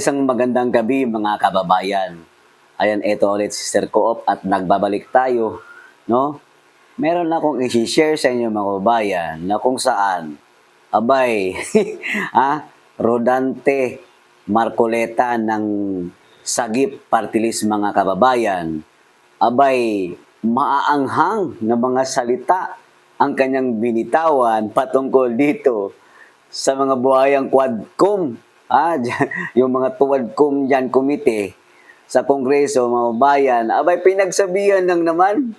Isang magandang gabi mga kababayan. Ayan, eto ulit si Sir Coop at nagbabalik tayo, no? Meron akong i-share sa inyo mga kababayan na kung saan, abay, Rodante Marcoleta ng Sagip Partilis mga kababayan, abay, maaanghang na mga salita ang kanyang binitawan patungkol dito sa mga buhayang Quadcom, yung mga Quadcom dyan, komite sa Kongreso, mga bayan, abay pinagsabihan lang naman,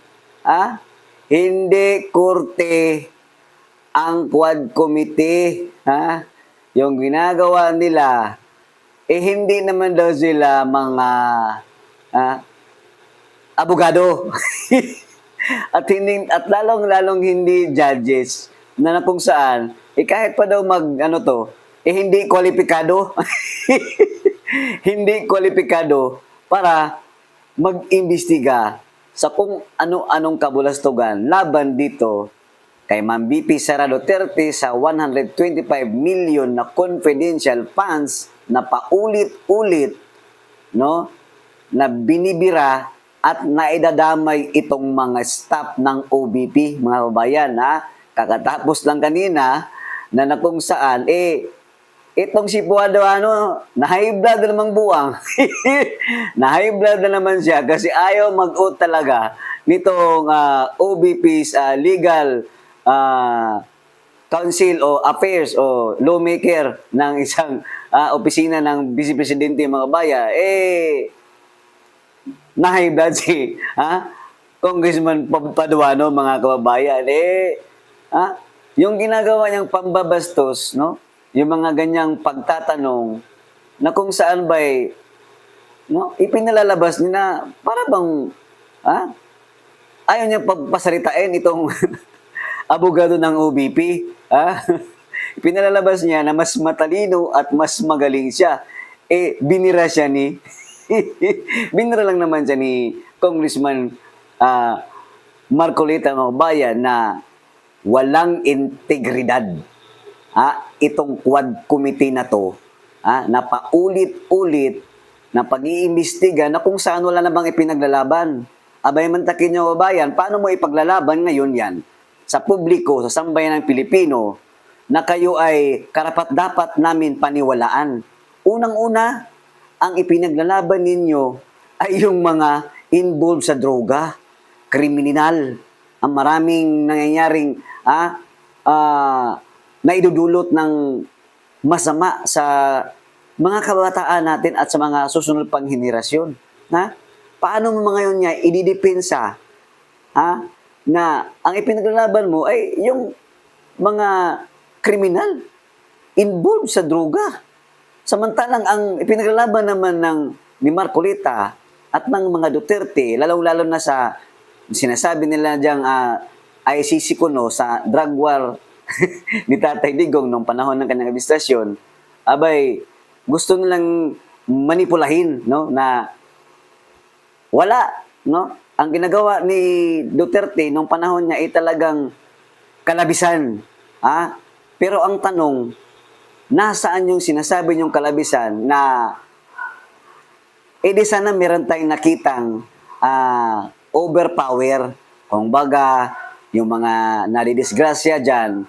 hindi korte ang Quad Committee, yung ginagawa nila, hindi naman daw sila mga abogado. at lalong-lalong hindi judges na kung saan kahit pa daw hindi kwalipikado. Hindi kwalipikado para mag-imbestiga sa kung ano-anong kabulastugan laban dito kay Ma'am BP Sara Duterte sa 125 million na confidential funds na paulit-ulit, no, na binibira at naidadamay itong mga staff ng OBP, mga kabayan, kakatapos lang kanina na kung saan, itong si Puadano, na-high blood na namang buwang. Na-high blood na naman siya kasi ayaw mag-out talaga nitong OBP's legal counsel o affairs o lawmaker ng isang opisina ng Vice Presidente mga bayan. Na-high blood si Congressman Paduano mga kababayan. Yung ginagawa niyang pambabastos, no? Yung mga ganyang pagtatanong na kung saan ba'y ipinalalabas niya na para bang ayaw niya pasaritain itong abogado ng OBP. Ipinalalabas niya na mas matalino at mas magaling siya. Binira siya ni binira lang naman siya ni Congressman Marcoleta mga bayan na walang integridad. Itong Quad Committee na to, na paulit-ulit na pag-iimbestiga na kung saan wala na bang ipinaglalaban. Abay mantakin nyo bayan, paano mo ipaglalaban ngayon yan sa publiko, sa sambayan ng Pilipino, na kayo ay karapat-dapat namin paniwalaan. Unang-una, ang ipinaglalaban ninyo ay yung mga involved sa droga, kriminal, ang maraming nangyayaring na idudulot ng masama sa mga kabataan natin at sa mga susunod pang henerasyon. Paano mo ngayon niya ididepensa na ang ipinaglalaban mo ay yung mga kriminal involved sa droga. Samantalang ang ipinaglalaban naman ni Marcoleta at ng mga Duterte, lalong-lalo na sa sinasabi nila diyang ICC kuno sa drug war ni Tatay Digong nung panahon ng kanyang administrasyon, abay, gusto nilang manipulahin, no, na wala, no? Ang ginagawa ni Duterte nung panahon niya ay talagang kalabisan. Pero ang tanong, nasaan yung sinasabi niyong kalabisan na di sana meron tayong nakitang overpower, kung baga, yung mga nadidisgrasya dyan,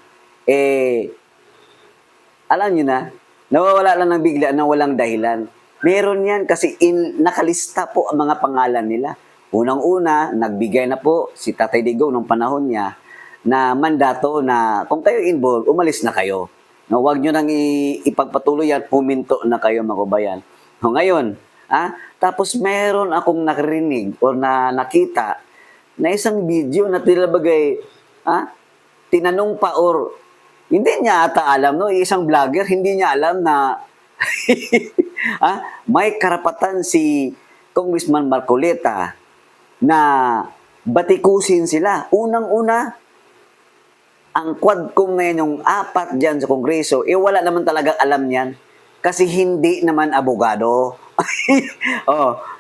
alam nyo na, nawawala lang ng bigla na walang dahilan. Meron yan kasi nakalista po ang mga pangalan nila. Unang-una, nagbigay na po si Tatay Digong nung panahon niya na mandato na kung kayo involved, umalis na kayo. No, huwag nyo nang ipagpatuloy yan, puminto na kayo mga kabayan. No, ngayon, tapos meron akong nakarinig o nakita na isang video na tilabagay, tinanong pa or hindi niya ata alam, no? Isang vlogger, hindi niya alam na may karapatan si Congressman Marcoleta na batikusin sila. Unang-una, ang Quadcom ngayon, yung apat dyan sa Kongreso, wala naman talagang alam niyan kasi hindi naman abogado.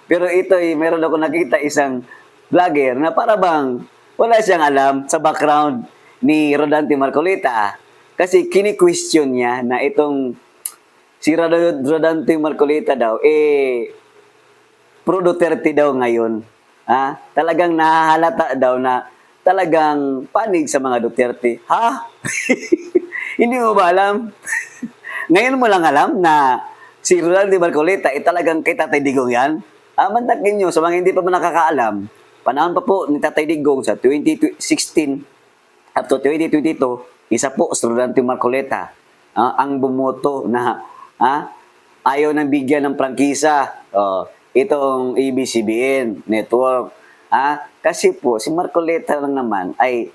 Pero ito, meron ako nakita isang vlogger na para bang wala siyang alam sa background ni Rodante Marcoleta kasi kini-question niya na itong si Rodante Marcolita daw, pro Duterte daw ngayon. Talagang nahahalata daw na talagang panig sa mga Duterte. Ha? Hindi mo ba alam? Ngayon mo lang alam na si Rodante Marcolita talagang kay Tatay Digong yan? Mantakin nyo, sa mga hindi pa nakakaalam, panahon pa po ni Tatay Digong sa 2016 up to 2022, isa po si Rodante Marcolita ang bumoto na ayaw nang bigyan ng prangkisa itong ABS-CBN network. Kasi po, si Marcolita lang naman ay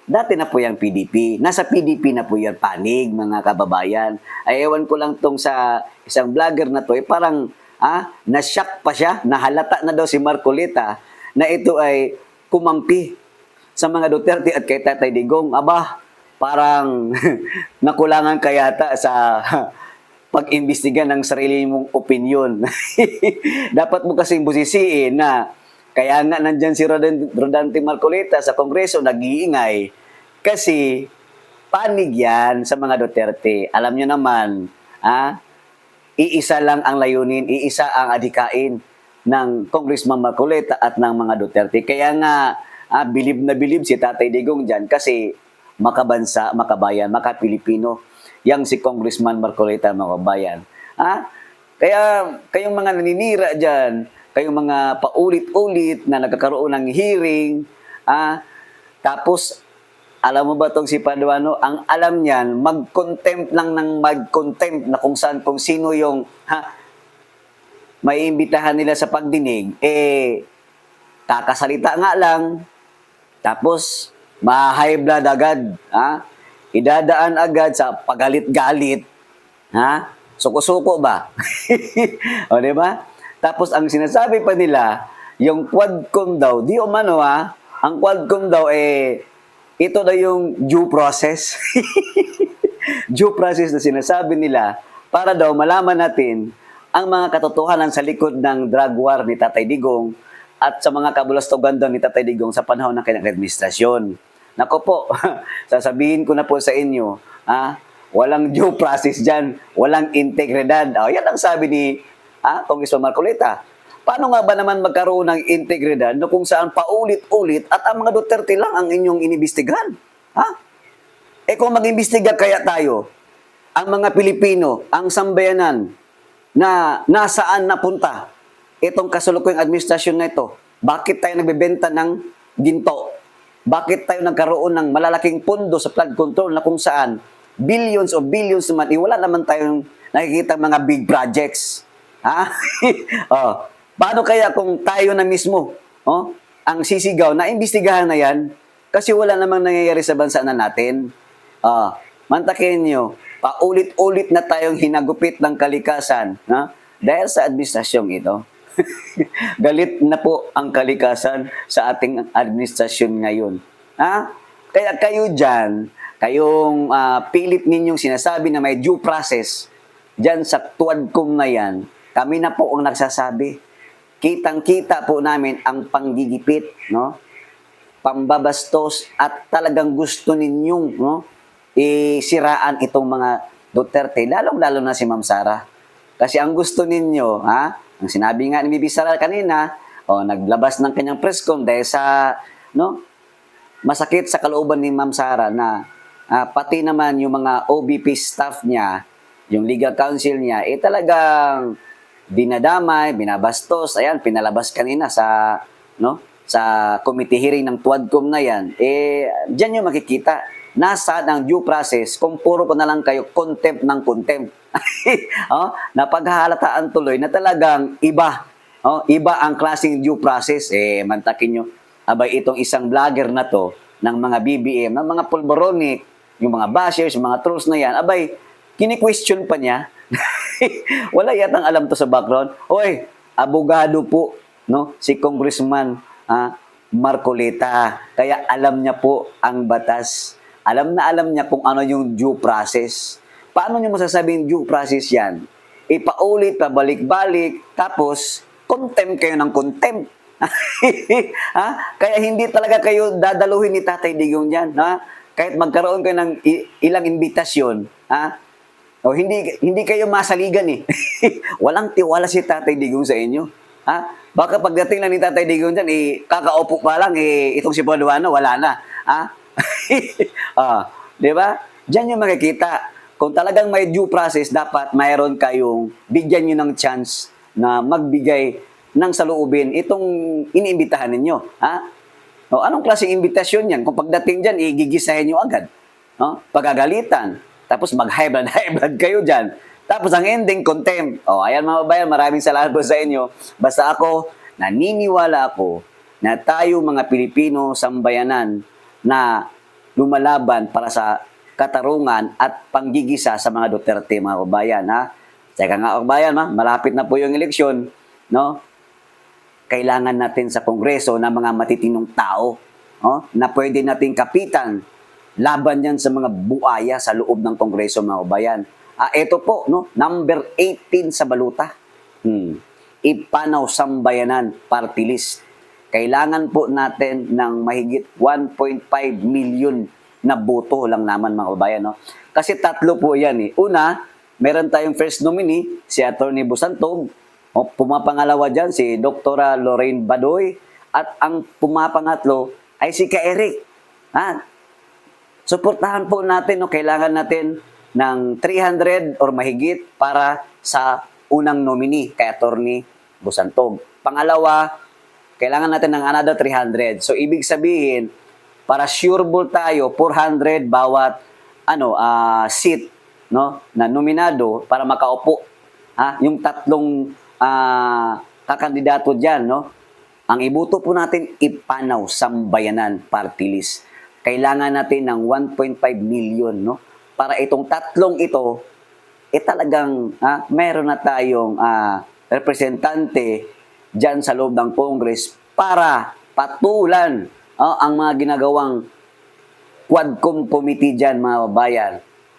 dati na po yung PDP. Nasa PDP na po yan, panig, mga kababayan. Ay, ewan ko lang tong sa isang vlogger na to, parang na-shock pa siya, nahalata na daw si Marcolita na ito ay kumampi sa mga Duterte at kay Tatay Digong. Aba, parang nakulangan kayata sa pag-imbestiga ng sarili mong opinion. Dapat mo kasing busisiin na kaya nga nandyan si Rodante Marcolita sa Kongreso nag-iingay kasi panig yan sa mga Duterte. Alam nyo naman, iisa lang ang layunin, iisa ang adhikain ng Congressman Marcolita at ng mga Duterte. Kaya nga, bilib na bilib si Tatay Digong dyan kasi makabansa, makabayan, makapilipino. Yang si Congressman Marcolita, mga kabayan. Kaya kayong mga naninira dyan, kayong mga paulit-ulit na nagkakaroon ng hearing, tapos, alam mo ba itong si Paduano, ang alam niyan, mag-contempt lang ng mag-contempt na kung saan, kung sino yung may imbitahan nila sa pagdinig, kakasalita nga lang, tapos, ma-high blood agad, idadaan agad sa pagalit-galit, suko-suko ba? O, di ba? Tapos, ang sinasabi pa nila, yung Quadcom daw, di umano ang Quadcom daw, ito na yung due process. Due process na sinasabi nila para daw malaman natin ang mga katotohanan sa likod ng drug war ni Tatay Digong at sa mga kabulastugan daw ni Tatay Digong sa panahon ng kanyang administrasyon. Nako po, sasabihin ko na po sa inyo, walang due process dyan, walang integridad. Yan ang sabi ni Congressman Marcolita. Paano nga ba naman magkaroon ng integridad no kung saan paulit-ulit at ang mga Duterte lang ang inyong inimbestigahan? Kung mag-imbestiga kaya tayo, ang mga Pilipino, ang sambayanan, na nasaan napunta itong kasalukuyang administrasyon na ito? Bakit tayo nagbebenta ng ginto? Bakit tayo nagkaroon ng malalaking pondo sa flood control na kung saan billions o billions naman, wala naman tayong nakikita mga big projects? Paano kaya kung tayo na mismo ang sisigaw na imbestigahan na yan? Kasi wala namang nangyayari sa bansa na natin. Mantakin nyo, paulit-ulit na tayong hinagupit ng kalikasan dahil sa administrasyong ito. Galit na po ang kalikasan sa ating administrasyon ngayon. Kaya kayo dyan, kayong pilit ninyong sinasabi na may due process, dyan sa Quadcom na yan, kami na po ang nagsasabi. Kitang-kita po namin ang panggigipit, pambabastos, at talagang gusto ninyong isiraan itong mga Duterte, lalong-lalo na si Ma'am Sara. Kasi ang gusto ninyo, ang sinabi nga ni Bibi Sara kanina, naglabas ng kanyang press con dahil sa masakit sa kalooban ni Ma'am Sara na pati naman yung mga OBP staff niya, yung legal counsel niya, talagang dinadamay, binabastos. Ayan, pinalabas kanina sa committee hearing ng Quadcom na yan. Diyan yung makikita. Nasaan ang due process kung puro ko na lang kayo contempt ng contempt. Napaghahalataan tuloy na talagang iba. Iba ang klaseng due process. Mantakin nyo, abay itong isang vlogger na to, ng mga BBM, ng mga pulboronic, yung mga bashers, yung mga trolls na yan, abay, kini-question pa niya. Wala yatang alam to sa background. Oy, abogado po, si Congressman Marcolita. Kaya alam niya po ang batas. Alam na alam niya kung ano yung due process. Paano niyo masasabing due process yan? Ipaulit, pabalik-balik, tapos contempt kayo ng contempt. Kaya hindi talaga kayo dadaluhin ni Tatay Digong dyan. Kahit magkaroon kayo ng ilang imbitasyon, O hindi kayo masaligan eh. Walang tiwala si Tatay Digong sa inyo. Ha? Baka pagdating lang ni Tatay Digong dyan, kakaupo pa lang, itong si Paduano, wala na. Ha? Di ba? Diyan yung makikita. Kung talagang may due process, dapat mayroon kayong bigyan nyo ng chance na magbigay ng saloobin itong iniimbitahan ninyo. Ha? O, anong klaseng imbitasyon yan? Kung pagdating dyan, gigisahin nyo agad. No? Pagagalitan. Tapos mag-high blood kayo dyan. Tapos ang ending, contempt. O, ayan mga babayan, maraming salamat po sa inyo. Basta ako, naniniwala ako na tayo mga Pilipino sambayanan na lumalaban para sa katarungan at panggigisa sa mga Duterte, mga kabayan. Ha? Teka nga, kabayan, malapit na po yung eleksyon. No? Kailangan natin sa Kongreso ng mga matitinong tao, na pwede nating kapitan laban yan sa mga buaya sa loob ng Kongreso, mga kabayan. Ito po, no? Number 18 sa baluta. Ipanaw Sambayanan Party List. Kailangan po natin ng mahigit 1.5 million na boto lang naman, mga kabayan. No? Kasi tatlo po yan. Una, meron tayong first nominee, si Atty. Busantog. Pumapangalawa dyan si Dr. Lorraine Badoy. At ang pumapangatlo ay si Ka Eric. Suportahan po natin, kailangan natin ng 300 or mahigit para sa unang nominee kay Atty. Busantog. Pangalawa, kailangan natin ng another 300. So, ibig sabihin, para sure ball tayo, 400 bawat seat, no, na nominado para makaupo. Yung tatlong kakandidato dyan, no? Ang iboto po natin, Ipanaw Sambayanan Party List. Kailangan natin ng 1.5 million, no? Para itong tatlong ito, talagang meron na tayong representante dyan sa loob ng Congress para patulan ang mga ginagawang Quadcom Committee dyan, mga babayan.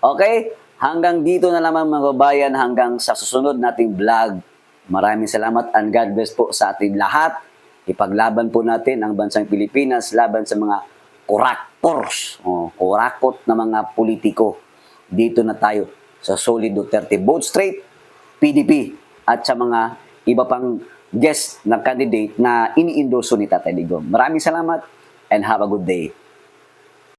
Okay? Hanggang dito na lamang, mga babayan, hanggang sa susunod nating vlog. Maraming salamat and God bless po sa ating lahat. Ipaglaban po natin ang bansang Pilipinas laban sa mga kurakpors, kurakot na mga politiko. Dito na tayo sa Solid Duterte Vote Straight, PDP, at sa mga iba pang guest na candidate na ini-endorso ni Tatay Digong. Maraming salamat and have a good day.